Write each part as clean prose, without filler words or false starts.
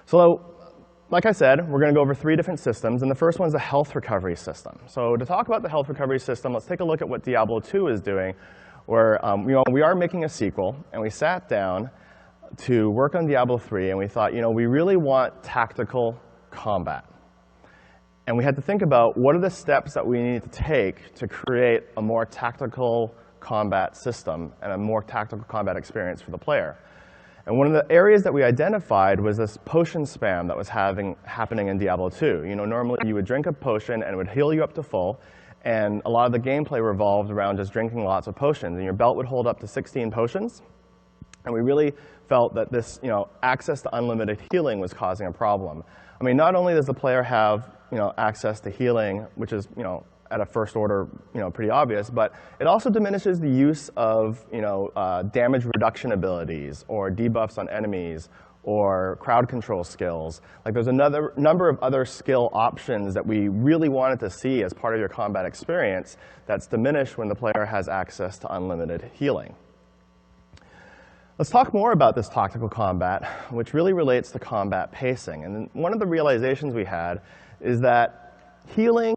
So, like I said, we're going to go over 3 different systems, and the first one's a health recovery system. So to talk about the health recovery system, let's take a look at what Diablo 2 is doing, where we are making a sequel, and we sat down to work on Diablo 3, and we thought, we really want tactical combat. And we had to think about what are the steps that we need to take to create a more tactical combat system and a more tactical combat experience for the player. And one of the areas that we identified was this potion spam that was happening in Diablo 2. Normally you would drink a potion and it would heal you up to full, and a lot of the gameplay revolved around just drinking lots of potions, and your belt would hold up to 16 potions. And we really felt that this, access to unlimited healing was causing a problem. I mean, not only does the player have, access to healing, which is, at a first order, pretty obvious, but it also diminishes the use of, damage reduction abilities or debuffs on enemies or crowd control skills. Like, there's another number of other skill options that we really wanted to see as part of your combat experience that's diminished when the player has access to unlimited healing. Let's talk more about this tactical combat, which really relates to combat pacing. And one of the realizations we had is that healing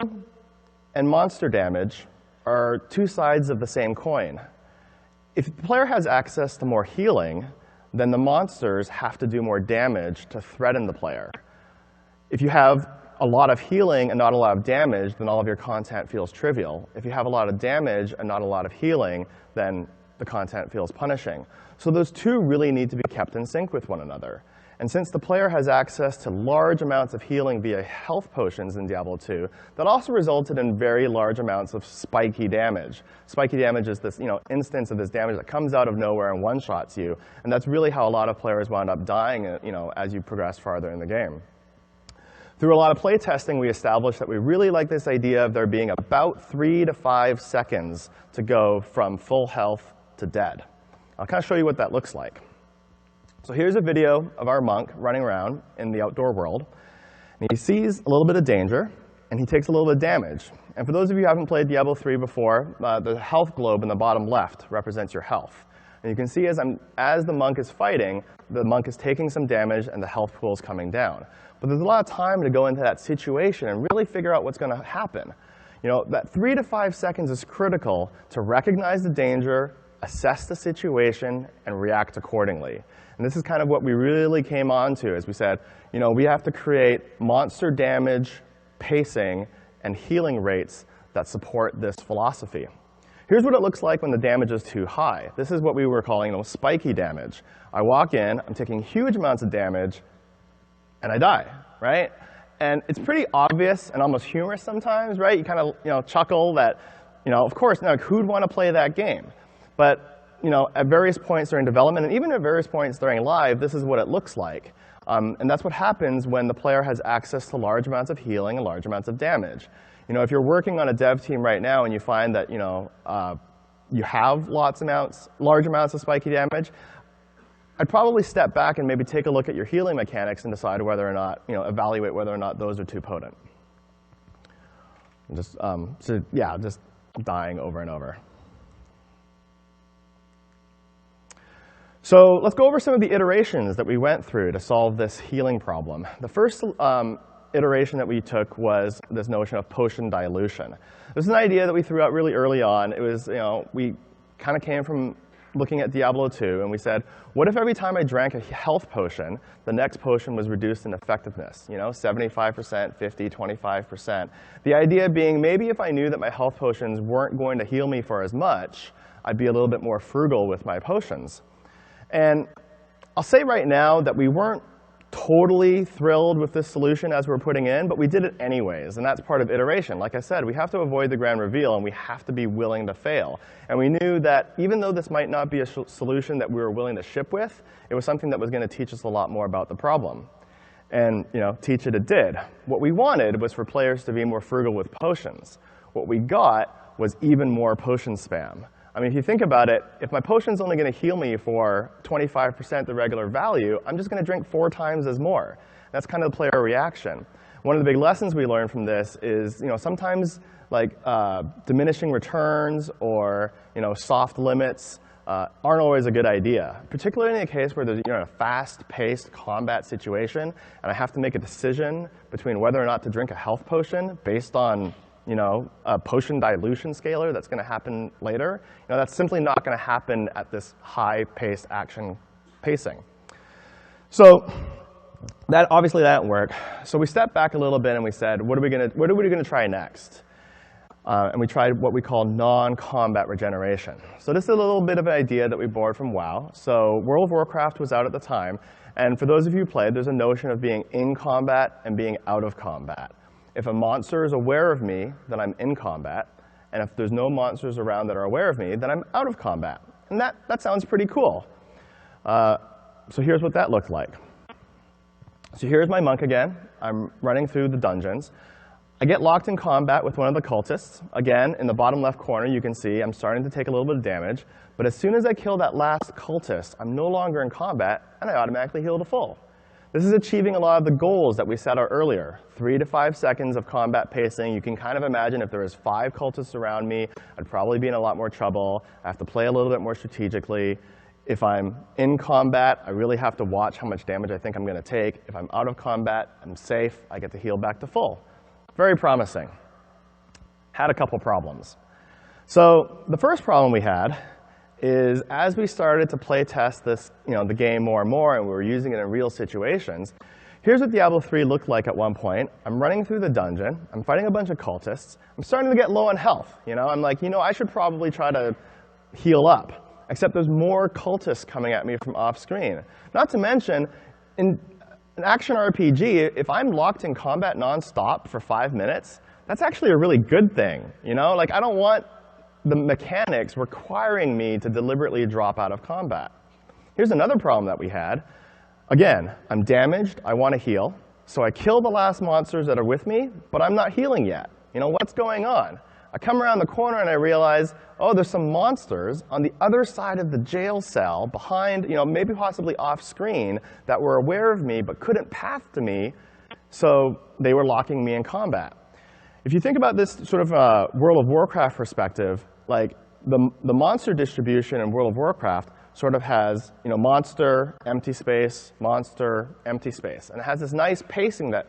and monster damage are 2 sides of the same coin. If the player has access to more healing, then the monsters have to do more damage to threaten the player. If you have a lot of healing and not a lot of damage, then all of your content feels trivial. If you have a lot of damage and not a lot of healing, then the content feels punishing. So those 2 really need to be kept in sync with one another. And since the player has access to large amounts of healing via health potions in Diablo 2, that also resulted in very large amounts of spiky damage. Spiky damage is this instance of this damage that comes out of nowhere and one-shots you. And that's really how a lot of players wound up dying as you progress farther in the game. Through a lot of play testing, we established that we really like this idea of there being about 3 to 5 seconds to go from full health to dead. I'll kind of show you what that looks like. So here's a video of our monk running around in the outdoor world. And he sees a little bit of danger, and he takes a little bit of damage. And for those of you who haven't played Diablo 3 before, the health globe in the bottom left represents your health. And you can see as the monk is fighting, the monk is taking some damage, and the health pool is coming down. But there's a lot of time to go into that situation and really figure out what's going to happen. That 3 to 5 seconds is critical to recognize the danger, assess the situation, and react accordingly. And this is kind of what we really came on to as we said, we have to create monster damage, pacing, and healing rates that support this philosophy. Here's what it looks like when the damage is too high. This is what we were calling spiky damage. I walk in, I'm taking huge amounts of damage, and I die, right? And it's pretty obvious and almost humorous sometimes, right? You kind of chuckle that, of course, now who'd want to play that game? But at various points during development, and even at various points during live, this is what it looks like. And that's what happens when the player has access to large amounts of healing and large amounts of damage. If you're working on a dev team right now and you find that you have large amounts of spiky damage, I'd probably step back and maybe take a look at your healing mechanics and decide whether or not, evaluate whether or not those are too potent. Just dying over and over. So let's go over some of the iterations that we went through to solve this healing problem. The first iteration that we took was this notion of potion dilution. This is an idea that we threw out really early on. It was, we kind of came from looking at Diablo 2, and we said, what if every time I drank a health potion, the next potion was reduced in effectiveness? 75%, 50, 25%. The idea being, maybe if I knew that my health potions weren't going to heal me for as much, I'd be a little bit more frugal with my potions. And I'll say right now that we weren't totally thrilled with this solution as we're putting in, but we did it anyways, and that's part of iteration. Like I said, we have to avoid the grand reveal, and we have to be willing to fail. And we knew that even though this might not be a solution that we were willing to ship with, it was something that was going to teach us a lot more about the problem. And teach it did. What we wanted was for players to be more frugal with potions. What we got was even more potion spam. I mean, if you think about it, if my potion's only going to heal me for 25% the regular value, I'm just going to drink 4 times as more. That's kind of the player reaction. One of the big lessons we learned from this is, sometimes like diminishing returns or soft limits aren't always a good idea, particularly in a case where there's a fast-paced combat situation, and I have to make a decision between whether or not to drink a health potion based on a potion dilution scaler that's going to happen later. That's simply not going to happen at this high-paced action pacing. So obviously that didn't work. So we stepped back a little bit and we said, what are we going to try next? And we tried what we call non-combat regeneration. So this is a little bit of an idea that we borrowed from WoW. So World of Warcraft was out at the time, and for those of you who played, there's a notion of being in combat and being out of combat. If a monster is aware of me, then I'm in combat, and if there's no monsters around that are aware of me, then I'm out of combat. And that sounds pretty cool. So here's what that looked like. So here's my monk again. I'm running through the dungeons. I get locked in combat with one of the cultists. Again, in the bottom left corner, you can see I'm starting to take a little bit of damage. But as soon as I kill that last cultist, I'm no longer in combat, and I automatically heal to full. This is achieving a lot of the goals that we set out earlier. 3 to 5 seconds of combat pacing. You can kind of imagine if there was 5 cultists around me, I'd probably be in a lot more trouble. I have to play a little bit more strategically. If I'm in combat, I really have to watch how much damage I think I'm going to take. If I'm out of combat, I'm safe. I get to heal back to full. Very promising. Had a couple problems. So the first problem we had is as we started to play test this, the game more and more, and we were using it in real situations, here's what Diablo 3 looked like at one point. I'm running through the dungeon. I'm fighting a bunch of cultists. I'm starting to get low on health. I'm like, I should probably try to heal up. Except there's more cultists coming at me from off screen. Not to mention, in an action RPG, if I'm locked in combat nonstop for 5 minutes, that's actually a really good thing. Like I don't want the mechanics requiring me to deliberately drop out of combat. Here's another problem that we had. Again, I'm damaged. I want to heal. So I kill the last monsters that are with me, but I'm not healing yet. What's going on? I come around the corner and I realize, oh, there's some monsters on the other side of the jail cell behind, maybe possibly off screen that were aware of me but couldn't path to me, so they were locking me in combat. If you think about this sort of World of Warcraft perspective, like the monster distribution in World of Warcraft sort of has, monster, empty space, monster, empty space. And it has this nice pacing that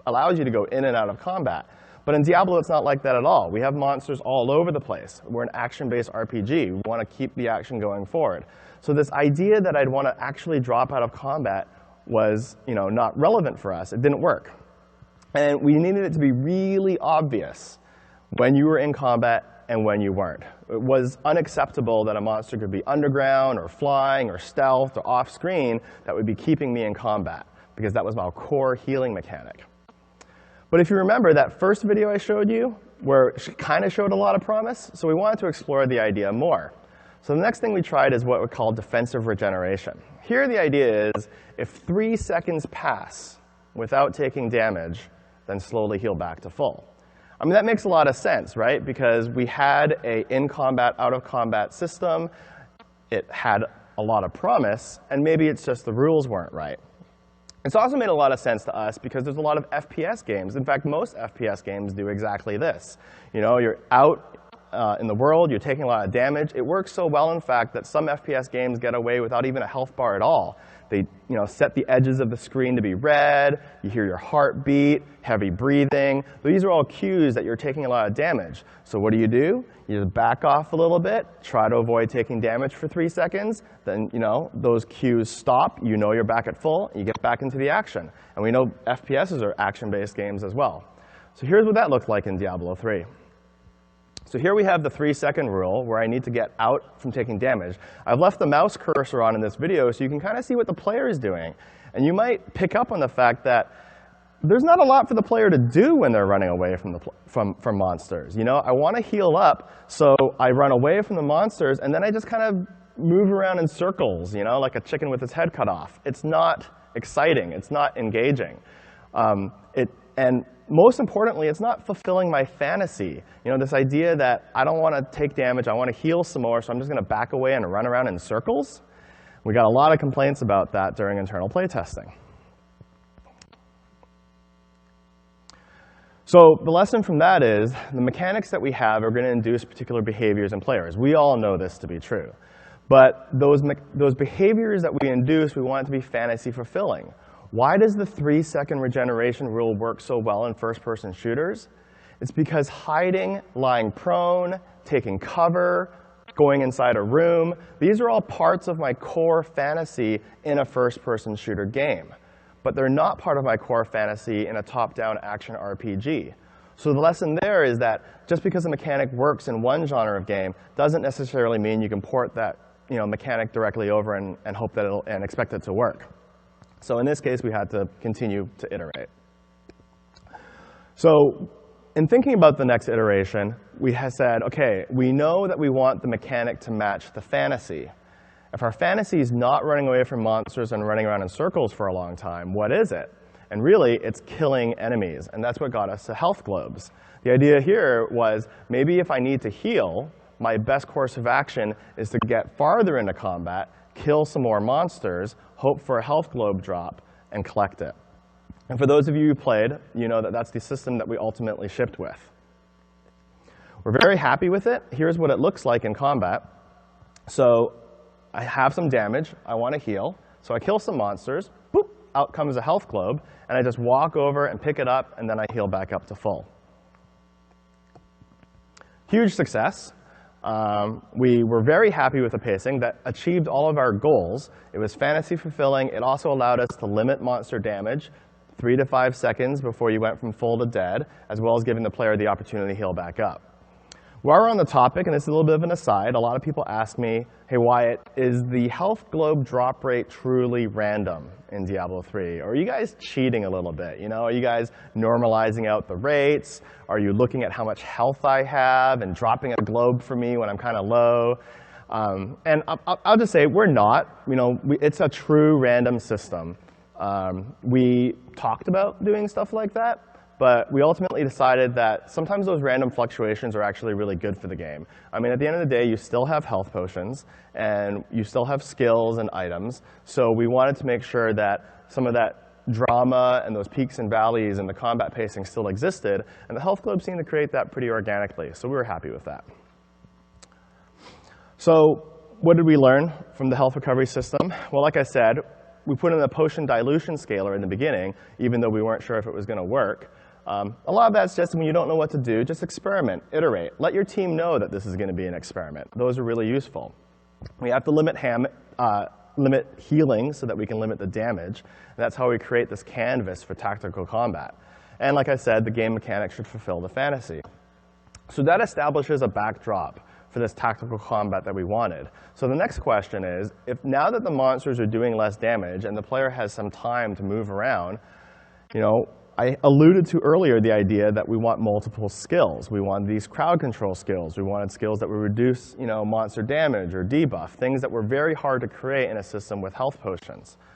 allows you to go in and out of combat. But in Diablo, it's not like that at all. We have monsters all over the place. We're an action-based RPG. We want to keep the action going forward. So this idea that I'd want to actually drop out of combat was not relevant for us. It didn't work. And we needed it to be really obvious when you were in combat and when you weren't. It was unacceptable that a monster could be underground or flying or stealth or off-screen that would be keeping me in combat, because that was my core healing mechanic. But if you remember that first video I showed you, where it kind of showed a lot of promise, so we wanted to explore the idea more. So the next thing we tried is what we call defensive regeneration. Here the idea is, if 3 seconds pass without taking damage, then slowly heal back to full. I mean, that makes a lot of sense, right? Because we had a in-combat, out-of-combat system. It had a lot of promise, and maybe it's just the rules weren't right. It's also made a lot of sense to us because there's a lot of FPS games. In fact, most FPS games do exactly this. You're out in the world, you're taking a lot of damage. It works so well, in fact, that some FPS games get away without even a health bar at all. They set the edges of the screen to be red. You hear your heartbeat, heavy breathing. These are all cues that you're taking a lot of damage. So what do? You just back off a little bit, try to avoid taking damage for 3 seconds. Then those cues stop. You're back at full. You get back into the action. And we know FPSs are action-based games as well. So here's what that looked like in Diablo 3. So here we have the 3-second rule where I need to get out from taking damage. I've left the mouse cursor on in this video so you can kind of see what the player is doing. And you might pick up on the fact that there's not a lot for the player to do when they're running away from monsters. I want to heal up, so I run away from the monsters, and then I just kind of move around in circles, like a chicken with its head cut off. It's not exciting. It's not engaging. And most importantly, it's not fulfilling my fantasy. This idea that I don't want to take damage, I want to heal some more, so I'm just going to back away and run around in circles. We got a lot of complaints about that during internal playtesting. So the lesson from that is the mechanics that we have are going to induce particular behaviors in players. We all know this to be true. But those behaviors that we induce, we want it to be fantasy fulfilling. Why does the 3-second regeneration rule work so well in first-person shooters? It's because hiding, lying prone, taking cover, going inside a room, these are all parts of my core fantasy in a first-person shooter game. But they're not part of my core fantasy in a top-down action RPG. So the lesson there is that just because a mechanic works in one genre of game doesn't necessarily mean you can port that mechanic directly over and hope that and expect it to work. So in this case, we had to continue to iterate. So in thinking about the next iteration, we have said, okay, we know that we want the mechanic to match the fantasy. If our fantasy is not running away from monsters and running around in circles for a long time, what is it? And really, it's killing enemies, and that's what got us to health globes. The idea here was maybe if I need to heal, my best course of action is to get farther into combat, kill some more monsters, hope for a health globe drop, and collect it. And for those of you who played, you know that that's the system that we ultimately shipped with. We're very happy with it. Here's what it looks like in combat. So I have some damage. I want to heal. So I kill some monsters. Boop, out comes a health globe. And I just walk over and pick it up, and then I heal back up to full. Huge success. We were very happy with the pacing that achieved all of our goals. It was fantasy fulfilling. It also allowed us to limit monster damage 3 to 5 seconds before you went from full to dead, as well as giving the player the opportunity to heal back up. While we're on the topic, and this is a little bit of an aside, a lot of people ask me, hey Wyatt, is the health globe drop rate truly random in Diablo 3? Or are you guys cheating a little bit? Are you guys normalizing out the rates? Are you looking at how much health I have and dropping a globe for me when I'm kind of low? And I'll just say, we're not. It's a true random system. We talked about doing stuff like that, but we ultimately decided that sometimes those random fluctuations are actually really good for the game. I mean, at the end of the day, you still have health potions, and you still have skills and items, so we wanted to make sure that some of that drama and those peaks and valleys and the combat pacing still existed, and the health globe seemed to create that pretty organically, so we were happy with that. So what did we learn from the health recovery system? Well, like I said, we put in a potion dilution scaler in the beginning, even though we weren't sure if it was going to work. A lot of that's just when you don't know what to do, just experiment, iterate. Let your team know that this is going to be an experiment. Those are really useful. We have to limit healing so that we can limit the damage. And that's how we create this canvas for tactical combat. And like I said, the game mechanics should fulfill the fantasy. So that establishes a backdrop for this tactical combat that we wanted. So the next question is, if now that the monsters are doing less damage and the player has some time to move around, I alluded to earlier the idea that we want multiple skills. We want these crowd control skills. We wanted skills that would reduce monster damage or debuff, things that were very hard to create in a system with health potions.